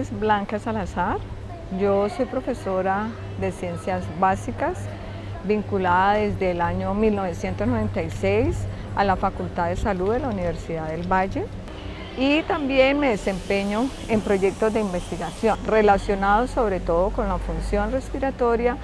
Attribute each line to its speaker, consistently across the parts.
Speaker 1: es Blanca Salazar. Yo soy profesora de Ciencias Básicas, vinculada desde el año 1996 a la Facultad de Salud de la Universidad del Valle, y también me desempeño en proyectos de investigación relacionados sobre todo con la función respiratoria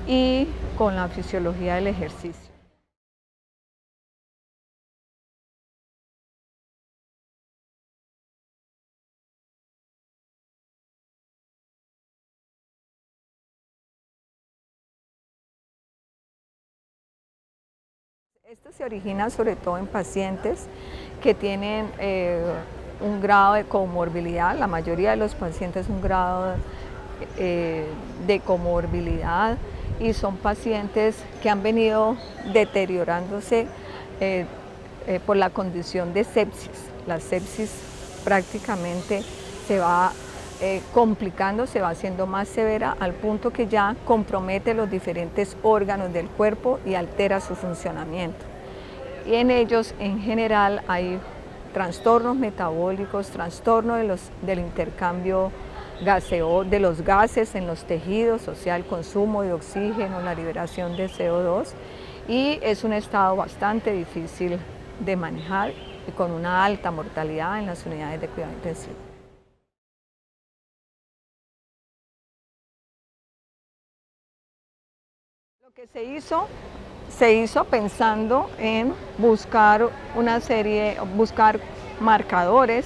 Speaker 1: y con la fisiología del ejercicio. Esto se origina sobre todo en pacientes que tienen un grado de comorbilidad. La mayoría de los pacientes un grado de comorbilidad, y son pacientes que han venido deteriorándose por la condición de sepsis. La sepsis prácticamente se va complicando, se va haciendo más severa al punto que ya compromete los diferentes órganos del cuerpo y altera su funcionamiento. Y en ellos en general hay trastornos metabólicos, trastornos del intercambio gaseo, de los gases en los tejidos, o sea, el consumo de oxígeno, la liberación de CO2, y es un estado bastante difícil de manejar y con una alta mortalidad en las unidades de cuidado intensivo. Lo que se hizo pensando en buscar buscar marcadores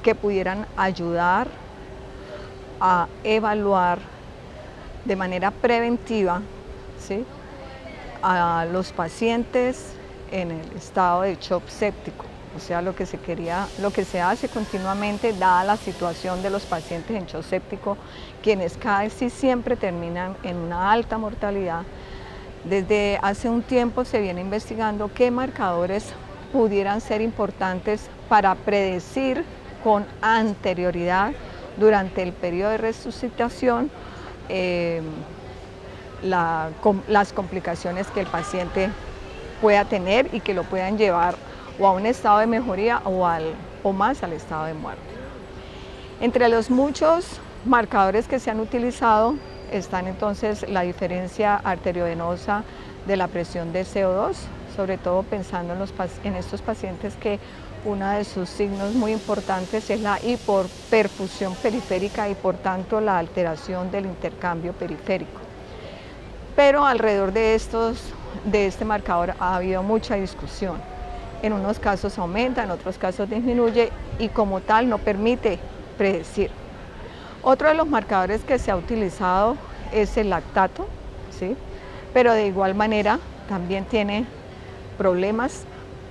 Speaker 1: que pudieran ayudar a evaluar de manera preventiva, ¿sí?, a los pacientes en el estado de shock séptico. O sea, lo que se hace continuamente, dada la situación de los pacientes en shock séptico, quienes casi siempre terminan en una alta mortalidad. Desde hace un tiempo se viene investigando qué marcadores pudieran ser importantes para predecir con anterioridad durante el periodo de resucitación las complicaciones que el paciente pueda tener y que lo puedan llevar o a un estado de mejoría o más al estado de muerte. Entre los muchos marcadores que se han utilizado están entonces la diferencia arteriovenosa de la presión de CO2, sobre todo pensando en estos pacientes que uno de sus signos muy importantes es la hipoperfusión periférica y por tanto la alteración del intercambio periférico. Pero alrededor de este marcador ha habido mucha discusión. En unos casos aumenta, en otros casos disminuye y como tal no permite predecir. Otro de los marcadores que se ha utilizado es el lactato, ¿sí?, pero de igual manera también tiene problemas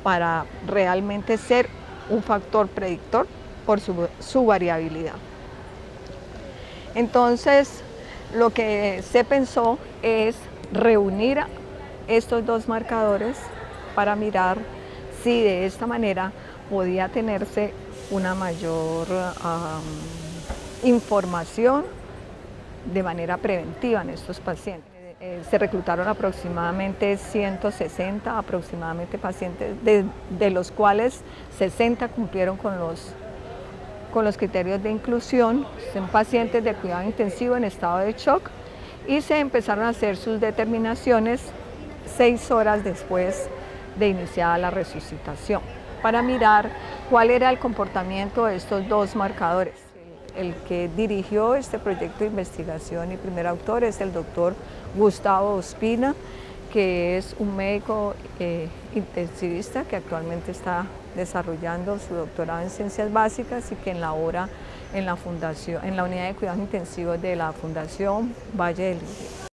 Speaker 1: para realmente ser un factor predictor por su variabilidad. Entonces, lo que se pensó es reunir estos dos marcadores para mirar si de esta manera podía tenerse una mayor información de manera preventiva en estos pacientes. Se reclutaron aproximadamente 160 pacientes, de los cuales 60 cumplieron con los criterios de inclusión. Son pacientes de cuidado intensivo en estado de shock y se empezaron a hacer sus determinaciones 6 horas después de iniciada la resucitación para mirar cuál era el comportamiento de estos dos marcadores. El que dirigió este proyecto de investigación y primer autor es el doctor Gustavo Ospina, que es un médico intensivista que actualmente está desarrollando su doctorado en Ciencias Básicas y que labora en la unidad de cuidados intensivos de la Fundación Valle del Iris.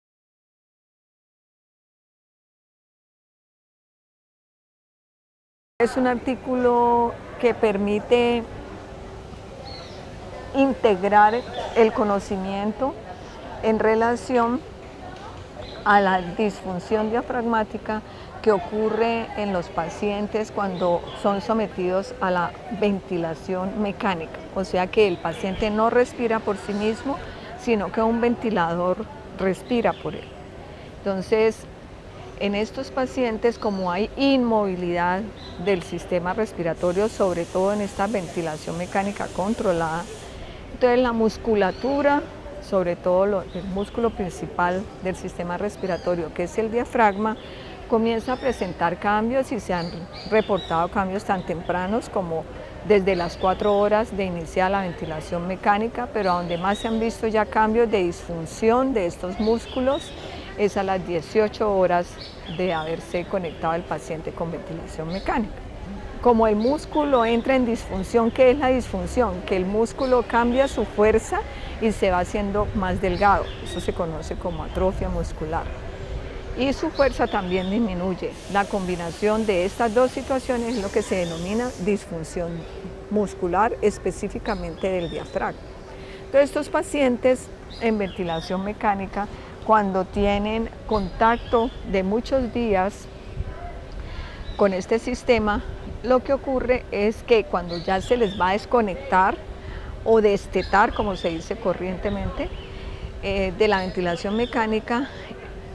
Speaker 1: Es un artículo que permite integrar el conocimiento en relación a la disfunción diafragmática que ocurre en los pacientes cuando son sometidos a la ventilación mecánica, o sea que el paciente no respira por sí mismo, sino que un ventilador respira por él. Entonces, en estos pacientes, como hay inmovilidad del sistema respiratorio, sobre todo en esta ventilación mecánica controlada, Entonces la musculatura, sobre todo el músculo principal del sistema respiratorio, que es el diafragma, comienza a presentar cambios y se han reportado cambios tan tempranos como desde las 4 horas de iniciar la ventilación mecánica, pero donde más se han visto ya cambios de disfunción de estos músculos es a las 18 horas de haberse conectado el paciente con ventilación mecánica. Como el músculo entra en disfunción, ¿qué es la disfunción? Que el músculo cambia su fuerza y se va haciendo más delgado. Eso se conoce como atrofia muscular. Y su fuerza también disminuye. La combinación de estas dos situaciones es lo que se denomina disfunción muscular, específicamente del diafragma. Entonces, estos pacientes en ventilación mecánica, cuando tienen contacto de muchos días con este sistema, lo que ocurre es que cuando ya se les va a desconectar o destetar, como se dice corrientemente, de la ventilación mecánica,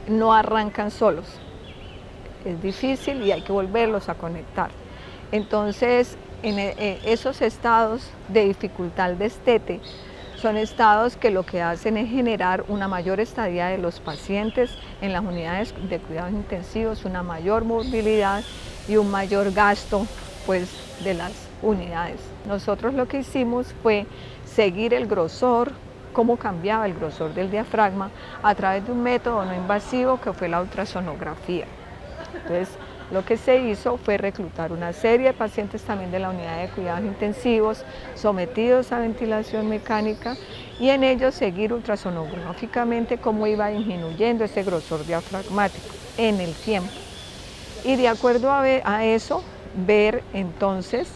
Speaker 1: no arrancan solos. Es difícil y hay que volverlos a conectar. Entonces, esos estados de dificultad al destete son estados que lo que hacen es generar una mayor estadía de los pacientes en las unidades de cuidados intensivos, una mayor movilidad y un mayor gasto, pues, de las unidades. Nosotros lo que hicimos fue seguir el grosor, cómo cambiaba el grosor del diafragma a través de un método no invasivo que fue la ultrasonografía. Entonces, lo que se hizo fue reclutar una serie de pacientes también de la unidad de cuidados intensivos sometidos a ventilación mecánica y en ellos seguir ultrasonográficamente cómo iba disminuyendo ese grosor diafragmático en el tiempo. Y de acuerdo a eso, ver entonces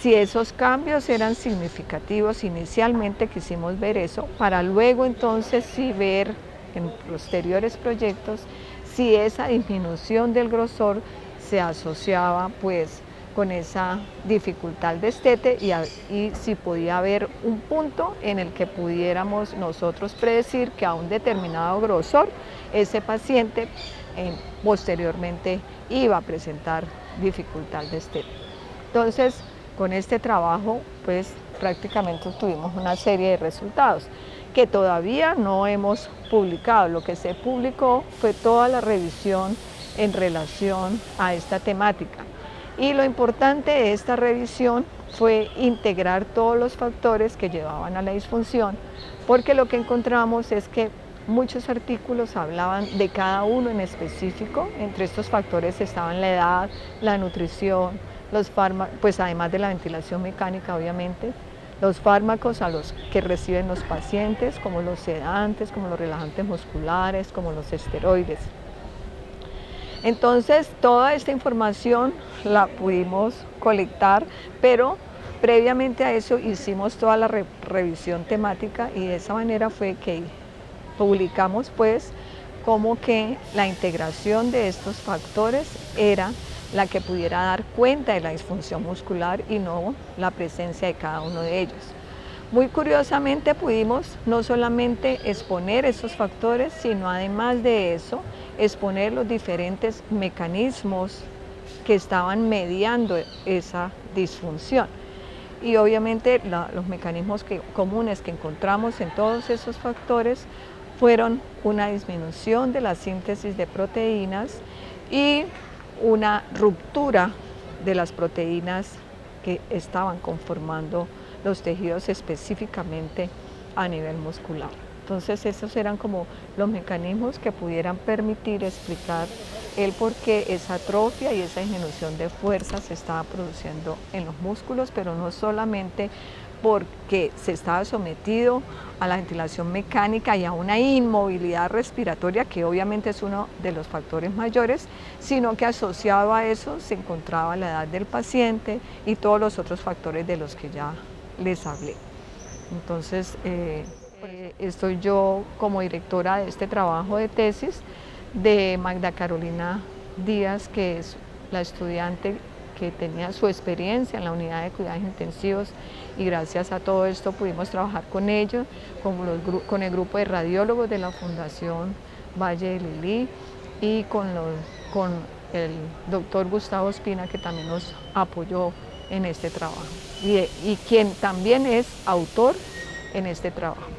Speaker 1: si esos cambios eran significativos. Inicialmente quisimos ver eso, para luego entonces sí ver en posteriores proyectos si esa disminución del grosor se asociaba pues con esa dificultad al destete y si podía haber un punto en el que pudiéramos nosotros predecir que a un determinado grosor ese paciente posteriormente iba a presentar dificultad al destete. Entonces, con este trabajo, pues prácticamente tuvimos una serie de resultados que todavía no hemos publicado. Lo que se publicó fue toda la revisión en relación a esta temática. Y lo importante de esta revisión fue integrar todos los factores que llevaban a la disfunción, porque lo que encontramos es que muchos artículos hablaban de cada uno en específico. Entre estos factores estaban la edad, la nutrición, los fármacos, pues además de la ventilación mecánica obviamente, los fármacos a los que reciben los pacientes, como los sedantes, como los relajantes musculares, como los esteroides. Entonces, toda esta información la pudimos colectar, pero previamente a eso hicimos toda la revisión temática y de esa manera fue que publicamos pues como que la integración de estos factores era la que pudiera dar cuenta de la disfunción muscular y no la presencia de cada uno de ellos. Muy curiosamente pudimos no solamente exponer esos factores, sino además de eso, exponer los diferentes mecanismos que estaban mediando esa disfunción. Y obviamente los mecanismos comunes que encontramos en todos esos factores fueron una disminución de la síntesis de proteínas y una ruptura de las proteínas que estaban conformando los tejidos específicamente a nivel muscular. Entonces esos eran como los mecanismos que pudieran permitir explicar el por qué esa atrofia y esa disminución de fuerza se estaba produciendo en los músculos, pero no solamente porque se estaba sometido a la ventilación mecánica y a una inmovilidad respiratoria, que obviamente es uno de los factores mayores, sino que asociado a eso se encontraba la edad del paciente y todos los otros factores de los que ya les hablé. Entonces, estoy yo como directora de este trabajo de tesis de Magda Carolina Díaz, que es la estudiante que tenía su experiencia en la unidad de cuidados intensivos, y gracias a todo esto pudimos trabajar con ellos, con el grupo de radiólogos de la Fundación Valle de Lili y con el doctor Gustavo Espina, que también nos apoyó en este trabajo y quien también es autor en este trabajo.